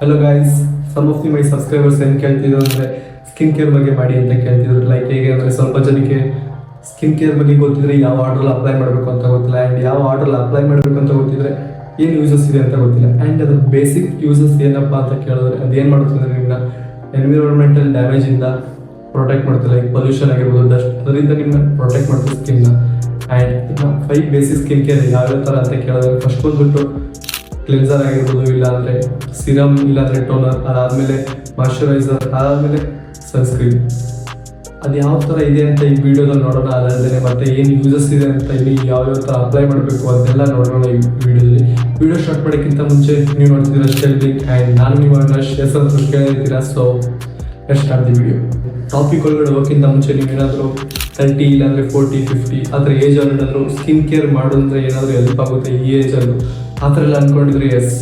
Hello guys, some of my subscribers ಏನು ಕೇಳ್ತಿದ್ರು ಅಂದರೆ ಸ್ಕಿನ್ ಕೇರ್ ಬಗ್ಗೆ ಮಾಡಿ ಅಂತ ಕೇಳ್ತಿದ್ರು. ಲೈಕ್ ಹೇಗೆ ಅಂದರೆ ಸ್ವಲ್ಪ ಜನಕ್ಕೆ ಸ್ಕಿನ್ ಕೇರ್ ಬಗ್ಗೆ ಗೊತ್ತಿದ್ರೆ ಯಾವ ಆರ್ಡ್ರಲ್ಲಿ ಅಪ್ಲೈ ಮಾಡಬೇಕು ಅಂತ ಗೊತ್ತಿಲ್ಲ, ಆ್ಯಂಡ್ ಯಾವ ಆರ್ಡ್ರಲ್ಲಿ ಅಪ್ಲೈ ಮಾಡಬೇಕು ಅಂತ ಗೊತ್ತಿದ್ರೆ ಏನು ಯೂಸಸ್ ಇದೆ ಅಂತ ಗೊತ್ತಿಲ್ಲ. ಆ್ಯಂಡ್ ಅದ್ರ ಬೇಸಿಕ್ ಯೂಸಸ್ ಏನಪ್ಪ ಅಂತ ಕೇಳಿದ್ರೆ ಅದೇನು ಮಾಡುತ್ತೆ ಅಂದರೆ ನಿಮ್ಮನ್ನ ಎನ್ವಿರಾನ್ಮೆಂಟಲ್ ಡ್ಯಾಮೇಜಿಂದ ಪ್ರೊಟೆಕ್ಟ್ ಮಾಡುತ್ತೆ. ಲೈಕ್ ಪೊಲ್ಯೂಷನ್ ಆಗಿರ್ಬೋದು, ಡಸ್ಟ್, ಅದರಿಂದ ನಿಮ್ಮನ್ನ ಪ್ರೊಟೆಕ್ಟ್ ಮಾಡ್ತದೆ ಸ್ಕಿನ್ನ. ಆ್ಯಂಡ್ ಇನ್ನು 5 ಬೇಸಿಕ್ ಸ್ಕಿನ್ ಕೇರ್ ಯಾವ್ಯಾವ ಥರ ಅಂತ ಕೇಳಿದ್ರೆ ಫಸ್ಟ್ ಬಂದ್ಬಿಟ್ಟು ಕ್ಲೆನ್ಸರ್ ಆಗಿರ್ಬೋದು, ಇಲ್ಲಾಂದರೆ ಸಿರಮ್, ಇಲ್ಲಾಂದರೆ ಟೋನರ್, ಅದಾದಮೇಲೆ ಮಾಯ್ಶ್ಚರೈಸರ್, ಅದಾದಮೇಲೆ ಸನ್ಸ್ಕ್ರೀನ್. ಅದು ಯಾವ ಥರ ಇದೆ ಅಂತ ಈ ವಿಡಿಯೋದಲ್ಲಿ ನೋಡೋಣ. ಅದಲ್ಲದೆ ಮತ್ತೆ ಏನು ಯೂಸಸ್ ಇದೆ ಅಂತ ಇಲ್ಲಿ ಯಾವ್ಯಾವ ಥರ ಅಪ್ಲೈ ಮಾಡಬೇಕು ಅದೆಲ್ಲ ನೋಡೋಣ ಈ ವಿಡಿಯೋದಲ್ಲಿ. ವಿಡಿಯೋ ಸ್ಟಾರ್ಟ್ ಮಾಡೋಕ್ಕಿಂತ ಮುಂಚೆ ನೀವು ನೋಡ್ತಿದ್ದೀರಾ ಸ್ಟೆಲ್ವಿಕ್, ಆ್ಯಂಡ್ ನಾನು ನೀವು ಹೆಸರು ಕೇಳಿರ್ತೀರಾ. So let's start the video. Topic ಒಳಗಡೆ ಹೋಗೋಕ್ಕಿಂತ ಮುಂಚೆ ನೀವೇನಾದರೂ 30 ಇಲ್ಲಾಂದರೆ 40, 50 ಆ ಥರ ಏಜಲ್ಲಿ ಏನಾದರೂ ಸ್ಕಿನ್ ಕೇರ್ ಮಾಡೋದಂದ್ರೆ ಏನಾದರೂ ಹೆಲ್ಪ್ ಆಗುತ್ತೆ ಈ ಏಜಲ್ಲೂ ಆ ಥರ ಎಲ್ಲ ಅಂದ್ಕೊಂಡಿದ್ರೆ ಎಸ್,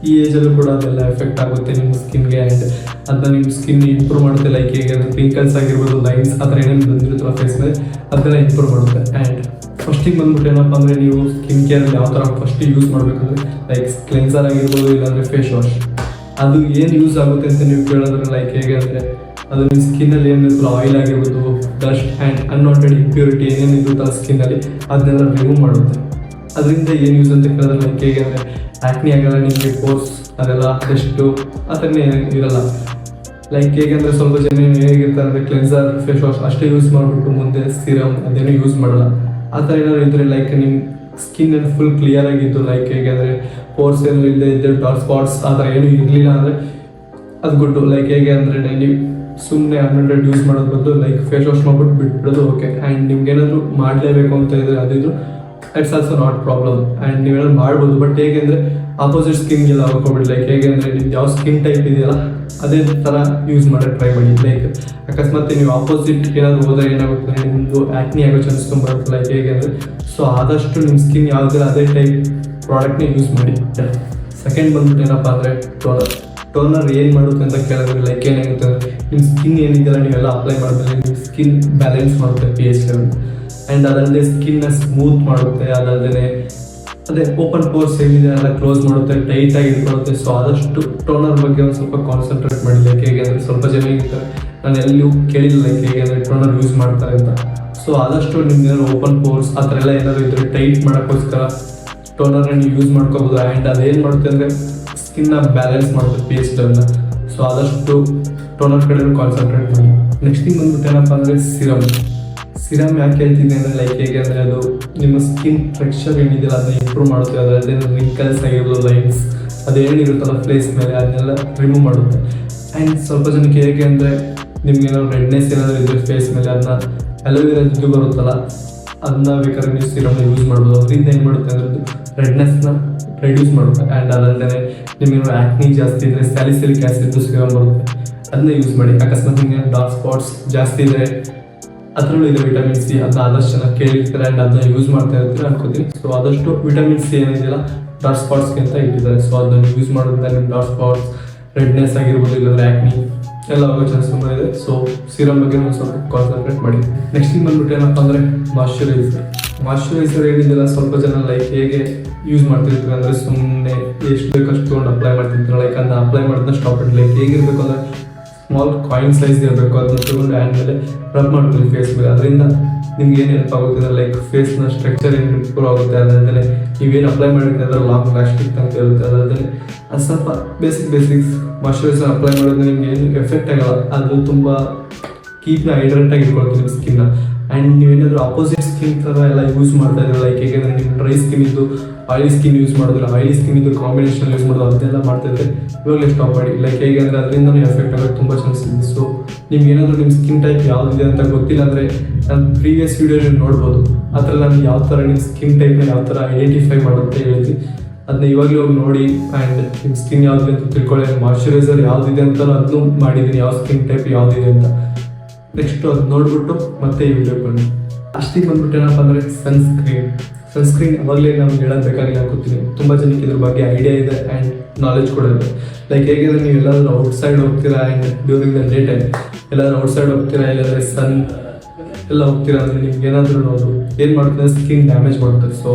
ಈ ಏಜಲ್ಲೂ ಕೂಡ ಅದೆಲ್ಲ ಎಫೆಕ್ಟ್ ಆಗುತ್ತೆ ನಿಮ್ಮ ಸ್ಕಿನ್ಗೆ. ಆ್ಯಂಡ್ ಅದನ್ನ ನಿಮ್ಮ ಸ್ಕಿನ್ ಇಂಪ್ರೂವ್ ಮಾಡುತ್ತೆ. ಲೈಕ್ ಹೇಗೆ ಪಿಂಕಲ್ಸ್ ಆಗಿರ್ಬೋದು, ಲೈನ್ಸ್ ಆ ಥರ ಏನೇನು ಬಂದಿರುತ್ತಲ್ಲ ಫೇಸ್ ಮೇಲೆ ಅದೆಲ್ಲ ಇಂಪ್ರೂವ್ ಮಾಡುತ್ತೆ. ಆ್ಯಂಡ್ ಫಸ್ಟಿಗೆ ಬಂದ್ಬಿಟ್ಟು ಏನಪ್ಪ ಅಂದರೆ ನೀವು ಸ್ಕಿನ್ ಕೇರ್ ಯಾವ ಥರ ಫಸ್ಟ್ ಯೂಸ್ ಮಾಡಬೇಕಂದ್ರೆ ಲೈಕ್ ಕ್ಲೆನ್ಸರ್ ಆಗಿರ್ಬೋದು, ಇಲ್ಲಾಂದರೆ ಫೇಸ್ ವಾಶ್. ಅದು ಏನು ಯೂಸ್ ಆಗುತ್ತೆ ಅಂತ ನೀವು ಕೇಳಿದ್ರೆ ಲೈಕ್ ಹೇಗೆ ಅಂದರೆ ಅದು ನಿಮ್ಮ ಸ್ಕಿನ್ನಲ್ಲಿ ಏನಿದ್ರು ಆಯಿಲ್ ಆಗಿರ್ಬೋದು, ಡಸ್ಟ್ ಆ್ಯಂಡ್ ಅನ್ವಾಂಟೆಡ್ ಇಂಪ್ಯೂರಿಟಿ ಏನೇನಿರುತ್ತಲ್ಲ ಸ್ಕಿನ್ನಲ್ಲಿ ಅದನ್ನೆಲ್ಲ ರಿಮೂವ್ ಮಾಡುತ್ತೆ. ಅದರಿಂದ ಏನು ಯೂಸ್ ಅಂತ ಕೇಳಿದ್ರೆ ಲೈಕ್ ಹೇಗೆ ಅಂದರೆ ಆ್ಯಕ್ನಿ ಆಗಲ್ಲ, ನಿಮಗೆ ಪೋರ್ಸ್ ಅದೆಲ್ಲ ಟೆಸ್ಟು ಆ ಥರನೇ ಇರಲ್ಲ. ಲೈಕ್ ಹೇಗೆ ಅಂದರೆ ಸ್ವಲ್ಪ ಜನ ಹೇಗಿರ್ತಾರೆ ಅಂದರೆ ಕ್ಲೆನ್ಸರ್, ಫೇಸ್ ವಾಶ್ ಅಷ್ಟೇ ಯೂಸ್ ಮಾಡಿಬಿಟ್ಟು ಮುಂದೆ ಸಿರಮ್ ಅದೇನೂ ಯೂಸ್ ಮಾಡಲ್ಲ. ಆ ಥರ ಏನಾದ್ರು ಇದ್ದರೆ ಲೈಕ್ ನಿಮ್ಮ ಸ್ಕಿನ್ ಏನು ಫುಲ್ ಕ್ಲಿಯರ್ ಆಗಿದ್ದು, ಲೈಕ್ ಹೇಗೆ ಅಂದರೆ ಪೋರ್ಸ್ ಏನು ಇಲ್ಲದೆ ಇದ್ದರೆ ಡಾರ್ಕ್ ಸ್ಪಾಟ್ಸ್ ಆ ಥರ ಏನೂ ಇರಲಿಲ್ಲ ಅಂದರೆ ಅದು ಗುಡ್ಡು. ಲೈಕ್ ಹೇಗೆ ಅಂದರೆ ನೀವು ಸುಮ್ಮನೆ ಅನ್ವಾಂಟೆಡ್ ಯೂಸ್ ಮಾಡೋದು ಬದಲು ಲೈಕ್ ಫೇಸ್ ವಾಶ್ ಮಾಡ್ಬಿಟ್ಟು ಬಿಟ್ಬಿಡೋದು ಓಕೆ. ಆ್ಯಂಡ್ ನಿಮ್ಗೆ ಏನಾದರೂ ಮಾಡಲೇಬೇಕು ಅಂತ ಇದ್ದರೆ ಅದಿದ್ರು it's also not problem. And ನೀವೇನಾದ್ರು ಮಾಡ್ಬೋದು. ಬಟ್ ಹೇಗೆ ಅಂದರೆ ಆಪೋಸಿಟ್ ಸ್ಕಿನ್ಗೆಲ್ಲ ಹೋಗ್ಕೊಬಿಡಿ. ಲೈಕ್ ಹೇಗೆ ಅಂದರೆ ನಿಮ್ದು ಯಾವ ಸ್ಕಿನ್ ಟೈಪ್ ಇದೆಯಲ್ಲ ಅದೇ ಥರ ಯೂಸ್ ಮಾಡೋಕ್ಕೆ ಟ್ರೈ ಮಾಡಿ. ಲೈಕ್ ಅಕಸ್ಮಾತ್ ನೀವು ಆಪೋಸಿಟ್ ಏನಾದರೂ ಹೋದರೆ ಏನಾಗುತ್ತೆ ಅಂದರೆ ನಿಮ್ಮದು ಆ್ಯಕ್ನಿ ಆಗೋ ಚಾನ್ಸ್ ತುಂಬ ಬರುತ್ತೆ. ಲೈಕ್ ಹೇಗೆ ಅಂದರೆ ಸೊ ಆದಷ್ಟು ನಿಮ್ಮ ಸ್ಕಿನ್ ಯಾವುದಿಲ್ಲ ಅದೇ ಟೈಪ್ ಪ್ರಾಡಕ್ಟ್ನೇ ಯೂಸ್ ಮಾಡಿ. ಸೆಕೆಂಡ್ ಬಂದ್ಬಿಟ್ಟು ಏನಪ್ಪ ಅಂದರೆ ಟೋನರ್ ಏನು ಮಾಡುತ್ತೆ ಅಂತ ಕೇಳಿದ್ರೆ ಲೈಕ್ ಏನಾಗುತ್ತೆ ಅಂದರೆ ನಿಮ್ಮ ಸ್ಕಿನ್ ಏನಿದೆಯಲ್ಲ ನೀವೆಲ್ಲ ಅಪ್ಲೈ ಮಾಡಿದ್ರೆ ನಿಮ್ಮ ಸ್ಕಿನ್ ಬ್ಯಾಲೆನ್ಸ್ ಮಾಡುತ್ತೆ pH ಲೆವೆಲ್. ಆ್ಯಂಡ್ ಅದಲ್ಲದೆ ಸ್ಕಿನ್ನ ಸ್ಮೂತ್ ಮಾಡುತ್ತೆ. ಅದಲ್ಲದೆ ಅದೇ ಓಪನ್ ಪೋರ್ಸ್ ಏನಿದೆ ಎಲ್ಲ ಕ್ಲೋಸ್ ಮಾಡುತ್ತೆ, ಟೈಟಾಗಿ ಇಟ್ಕೊಳ್ಳುತ್ತೆ. ಸೊ ಆದಷ್ಟು ಟೋನರ್ ಬಗ್ಗೆ ಒಂದು ಸ್ವಲ್ಪ ಕಾನ್ಸಂಟ್ರೇಟ್ ಮಾಡಿ. ಲೈಕ್ ಹೇಗೆ ಅಂದರೆ ಸ್ವಲ್ಪ ಜನ ಇರ್ತಾರೆ, ನಾನು ಎಲ್ಲೂ ಕೇಳಿಲ್ಲ ಲೈಕ್ ಹೇಗೆ ಅಂದರೆ ಟೋನರ್ ಯೂಸ್ ಮಾಡ್ತಾರೆ ಅಂತ. ಸೊ ಆದಷ್ಟು ನಿಮ್ಗೆ ಓಪನ್ ಪೋರ್ಸ್ ಆ ಥರ ಎಲ್ಲ ಏನಾದರೂ ಇದ್ದರೆ ಟೈಟ್ ಮಾಡೋಕ್ಕೋಸ್ಕರ ಟೋನರ್ನ ನೀವು ಯೂಸ್ ಮಾಡ್ಕೋಬೋದು. ಆ್ಯಂಡ್ ಅದೇನು ಮಾಡುತ್ತೆ ಅಂದರೆ ಸ್ಕಿನ್ನ ಬ್ಯಾಲೆನ್ಸ್ ಮಾಡುತ್ತೆ pH ಲೆವೆಲ್ನ. ಸೊ ಆದಷ್ಟು ಟೋನರ್ ಕಡೆ ಕಾನ್ಸಂಟ್ರೇಟ್ ಮಾಡಿ. ನೆಕ್ಸ್ಟ್ ಥಿಂಗ್ ಬಂದ್ಬಿಟ್ಟು ಏನಪ್ಪ ಅಂದರೆ ಸಿರಮ್ ಯಾಕೆ ಹೇಳ್ತಿದ್ದೆ ಅಂದರೆ ಲೈಕ್ ಹೇಗೆ ಅಂದರೆ ಅದು ನಿಮ್ಮ ಸ್ಕಿನ್ ಟೆಕ್ಸ್ಚರ್ ಏನಿದೆಯಲ್ಲ ಅದನ್ನ ಇಂಪ್ರೂವ್ ಮಾಡುತ್ತೆ. ಅದಲ್ಲದೆ ರಿಂಕಲ್ಸ್ ಆಗಿರ್ಬೋದು, ಲೈನ್ಸ್ ಅದೇನಿರುತ್ತಲ್ಲ ಫೇಸ್ ಮೇಲೆ ಅದನ್ನೆಲ್ಲ ರಿಮೂವ್ ಮಾಡುತ್ತೆ. ಆ್ಯಂಡ್ ಸ್ವಲ್ಪ ಜನಕ್ಕೆ ಹೇಗೆ ಅಂದರೆ ನಿಮ್ಗೆ ಏನಾದ್ರು ರೆಡ್ನೆಸ್ ಏನಾದರೂ ಇದ್ದರೆ ಫೇಸ್ ಮೇಲೆ ಅದನ್ನ ಅಲೋವೆರಾ ಇದು ಬರುತ್ತಲ್ಲ ಅದನ್ನ ಬೇಕಾದ್ರೆ ನೀವು ಸಿರಮ್ನ ಯೂಸ್ ಮಾಡ್ಬೋದು. ಅದರಿಂದ ಏನು ಮಾಡುತ್ತೆ ಅಂದರೆ ಅದು ರೆಡ್ನೆಸ್ನ ರೆಡ್ಯೂಸ್ ಮಾಡುತ್ತೆ. ಆ್ಯಂಡ್ ಅದಲ್ಲದೆ ನಿಮಗೆ ಆ್ಯಕ್ನಿ ಜಾಸ್ತಿ ಇದ್ದರೆ ಸ್ಯಾಲಿಸಿಲಿಕ್ ಆ್ಯಸಿಡ್ ಸಿರಮ್ ಬರುತ್ತೆ, ಅದನ್ನ ಯೂಸ್ ಮಾಡಿ. ಅಕಸ್ಮಾತ್ ನಿಮಗೆ ಡಾರ್ಕ್ ಸ್ಪಾಟ್ಸ್ ಜಾಸ್ತಿ ಇದ್ದರೆ ಅದರಲ್ಲೂ ಇದೆ ವಿಟಮಿನ್ ಸಿ, ಅದನ್ನ ಆದಷ್ಟು ಚೆನ್ನಾಗಿ ಕೇಳಿರ್ತಾರೆ ಆ್ಯಂಡ್ ಅದನ್ನ ಯೂಸ್ ಮಾಡ್ತಾ ಇರ್ತೀರ ಅನ್ಕೋತೀನಿ. ಸೊ ಆದಷ್ಟು ವಿಟಮಿನ್ ಸಿ ಏನಿದೆಯಲ್ಲ ಡಾರ್ಕ್ ಸ್ಪಾಟ್ಸ್ಗೆ ಅಂತ ಇಟ್ಟಿದ್ದಾರೆ. ಸೊ ಅದನ್ನು ಯೂಸ್ ಮಾಡೋದ್ರಿಂದ ನಿಮ್ಮ ಡಾರ್ಕ್ ಸ್ಪಾಟ್ಸ್, ರೆಡ್ನೆಸ್ ಆಗಿರ್ಬೋದು, ಇಲ್ಲಾಂದರೆ ಆ್ಯಕ್ನಿ ಎಲ್ಲ ಆಗೋ ಚಾನ್ಸ್ ತುಂಬ ಇದೆ. ಸೊ ಸಿರಮ್ ಬಗ್ಗೆ ಒಂದು ಸ್ವಲ್ಪ ಕಾನ್ಸಂಟ್ರೇಟ್ ಮಾಡಿ. ನೆಕ್ಸ್ಟ್ ಬಂದ್ಬಿಟ್ಟು ಏನಪ್ಪ ಅಂದರೆ ಮಾಯ್ಶ್ಚರೈಸರ್ ಏನಿದೆಯಲ್ಲ ಸ್ವಲ್ಪ ಜನ ಲೈಕ್ ಹೇಗೆ ಯೂಸ್ ಮಾಡ್ತಿರ್ತೀವಿ ಅಂದರೆ ಸುಮ್ಮನೆ ಎಷ್ಟು ಬೇಕಷ್ಟು ತೊಗೊಂಡು ಅಪ್ಲೈ ಮಾಡ್ತಿರ್ತಾರೆ. ಲೈಕ್ ಅದನ್ನ ಅಪ್ಲೈ ಮಾಡಿದ್ರೆ ಸ್ಟಾಪ್ ಇಟ್. ಲೈಕ್ ಹೇಗಿರಬೇಕು ಅಂದರೆ ಸ್ಮಾಲ್ ಕಾಯಿನ್ ಸೈಜ್ ಇರಬೇಕು. ಅದನ್ನ ತೊಗೊಂಡು ಹ್ಯಾಂಡ್ ಮೇಲೆ ರಬ್ ಮಾಡ್ತೀವಿ ಫೇಸ್ ಮೇಲೆ. ಅದರಿಂದ ನಿಮ್ಗೆ ಏನು ಹೆಲ್ಪ್ ಆಗುತ್ತೆ ಲೈಕ್ ಫೇಸ್ನ ಸ್ಟ್ರಕ್ಚರ್ ಏನು ಇಂಪ್ರೂವ್ ಆಗುತ್ತೆ. ಅದಲ್ಲದೆ ನೀವೇನು ಅಪ್ಲೈ ಮಾಡಿದ್ರೆ ಅದರ ಲಾಂಗ್ ಲಾಸ್ಟಿಂಗ್ ಅಂತ ಇರುತ್ತೆ. ಅದಲ್ಲದೆ ಅದು ಸ್ವಲ್ಪ ಬೇಸಿಕ್ಸ್ ಮಾಯ್ಶ್ಚರೈಸರ್ ಅಪ್ಲೈ ಮಾಡೋದ್ರೆ ನಿಮ್ಗೆ ಏನು ಎಫೆಕ್ಟ್ ಆಗಲ್ಲ. ಅದು ತುಂಬ ಕೀಪ್ನ ಹೈಡ್ರೇಟಾಗಿ ಇಟ್ಕೊಳ್ತೀವಿ ನಿಮ್ಮ ಸ್ಕಿನ್ನ. ಆ್ಯಂಡ್ ನೀವೇನಾದರೂ ಅಪೋಸಿಟ್ ಸ್ಕಿನ್ ಥರ ಎಲ್ಲ ಯೂಸ್ ಮಾಡ್ತಾ ಇದ್ರೆ ಲೈಕ್ ಹೇಗೆಂದರೆ ನಿಮ್ಮ ಡ್ರೈ ಸ್ಕಿನ್ ಇದ್ದು ಆಯಿಲಿ ಸ್ಕಿನ್ ಯೂಸ್ ಮಾಡಿದ್ರೆ ಆಯಿಲಿ ಸ್ಕಿನ್ ಇದ್ದು ಕಾಂಬಿನೇಷನ್ ಯೂಸ್ ಮಾಡೋದು ಅದನ್ನೆಲ್ಲ ಮಾಡ್ತಾಯಿದ್ರೆ ಇವಾಗಲೇ ಸ್ಟಾಪ್ ಮಾಡಿ. ಲೈಕ್ ಹೇಗೆ ಅಂದರೆ ಅದರಿಂದನೂ ಎಫೆಕ್ಟ್ ಆಗೋಕ್ಕೆ ತುಂಬ ಚಾನ್ಸ್ ಇದೆ. ಸೊ ನಿಮ್ಗೆ ಏನಾದರೂ ನಿಮ್ಮ ಸ್ಕಿನ್ ಟೈಪ್ ಯಾವುದಿದೆ ಅಂತ ಗೊತ್ತಿಲ್ಲ ಅಂದರೆ ನಾನು ಪ್ರೀವಿಯಸ್ ವೀಡಿಯೋ ನೀವು ನೋಡ್ಬೋದು. ಆ ಥರ ನಾನು ಯಾವ ಥರ ನಿಮ್ಮ ಸ್ಕಿನ್ ಟೈಪ್ನ ಯಾವ ಥರ ಐಡೆಂಟಿಫೈ ಮಾಡುತ್ತೆ ಹೇಳ್ತೀನಿ. ಅದನ್ನ ಇವಾಗಲೇ ಹೋಗಿ ನೋಡಿ ಆ್ಯಂಡ್ ನಿಮ್ಮ ಸ್ಕಿನ್ ಯಾವುದಿದೆ ಅಂತ ತಿಳ್ಕೊಳ್ಳಿ. ಮಾಯ್ಶ್ಚರೈಸರ್ ಯಾವುದಿದೆ ಅಂತ ಅದನ್ನು ಮಾಡಿದ್ದೀನಿ, ಯಾವ ಸ್ಕಿನ್ ಟೈಪ್ ಯಾವುದಿದೆ ಅಂತ. ನೆಕ್ಸ್ಟು ಅದು ನೋಡಿಬಿಟ್ಟು ಮತ್ತೆ ಈ ವಿಡಿಯೋ ಬನ್ನಿ. ಅಷ್ಟಿಗೆ ಬಂದ್ಬಿಟ್ಟು ಏನಪ್ಪ ಅಂದರೆ ಸನ್ಸ್ಕ್ರೀನ್ ಅವಾಗಲೇ ನಮ್ಗೆ ಹೇಳೋದು ಬೇಕಾಗಿಲ್ಲ ಅನ್ಕೋತೀನಿ. ತುಂಬ ಜನಕ್ಕೆ ಇದ್ರ ಬಗ್ಗೆ ಐಡಿಯಾ ಇದೆ ಆ್ಯಂಡ್ ನಾಲೆಜ್ ಕೂಡ ಇದೆ. ಲೈಕ್ ಹೇಗೆ ಅಂದರೆ ನೀವು ಎಲ್ಲಾದರೂ ಔಟ್ಸೈಡ್ ಹೋಗ್ತೀರಾ and during the day time ಎಲ್ಲಾದರೂ ಔಟ್ಸೈಡ್ ಹೋಗ್ತೀರಾ, ಇಲ್ಲಾಂದರೆ ಸನ್ ಎಲ್ಲ ಹೋಗ್ತೀರಾ ಅಂದರೆ ನಿಮ್ಗೆ ಏನಾದರೂ ನೋಡು ಏನು ಮಾಡ್ತಾರೆ ಸ್ಕಿನ್ ಡ್ಯಾಮೇಜ್ ಮಾಡ್ತಾರೆ. ಸೊ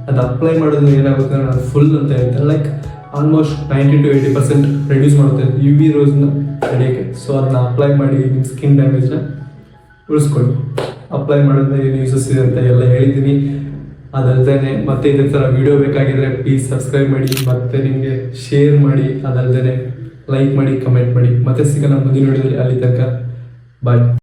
ಅದು ಅಪ್ಲೈ ಮಾಡೋದು ಏನಾಗುತ್ತೆ ಅಂದರೆ ನಾನು ಫುಲ್ ಅಂತ ಹೇಳ್ತಾರೆ. ಲೈಕ್ ಆಲ್ಮೋಸ್ಟ್ 90-80% ರೆಡ್ಯೂಸ್ ಮಾಡುತ್ತೆ UV ರೋಸ್ನ ತಡೆಯೋಕ್ಕೆ. ಸೊ ಅದನ್ನ ಅಪ್ಲೈ ಮಾಡಿ ನಿಮ್ಮ ಸ್ಕಿನ್ ಡ್ಯಾಮೇಜ್ನ ಉಳಿಸ್ಕೊಳ್ಳಿ. ಅಪ್ಲೈ ಮಾಡೋದ್ರಿಂದ ಏನು ಯೂಸಸ್ ಇದೆ ಅಂತ ಎಲ್ಲ ಹೇಳಿದ್ದೀನಿ. ಅದಲ್ಲದೆ ಮತ್ತೆ ಇದೇ ಥರ ವಿಡಿಯೋ ಬೇಕಾಗಿದ್ರೆ ಪ್ಲೀಸ್ ಸಬ್ಸ್ಕ್ರೈಬ್ ಮಾಡಿ, ಮತ್ತು ನಿಮಗೆ ಶೇರ್ ಮಾಡಿ, ಅದಲ್ಲದೆ ಲೈಕ್ ಮಾಡಿ, ಕಮೆಂಟ್ ಮಾಡಿ. ಮತ್ತೆ ಸಿಗೋಣ ಮುಂದಿನ ವಿಡಿಯೋದಲ್ಲಿ. ಅಲ್ಲಿ ತನಕ ಬಾಯ್.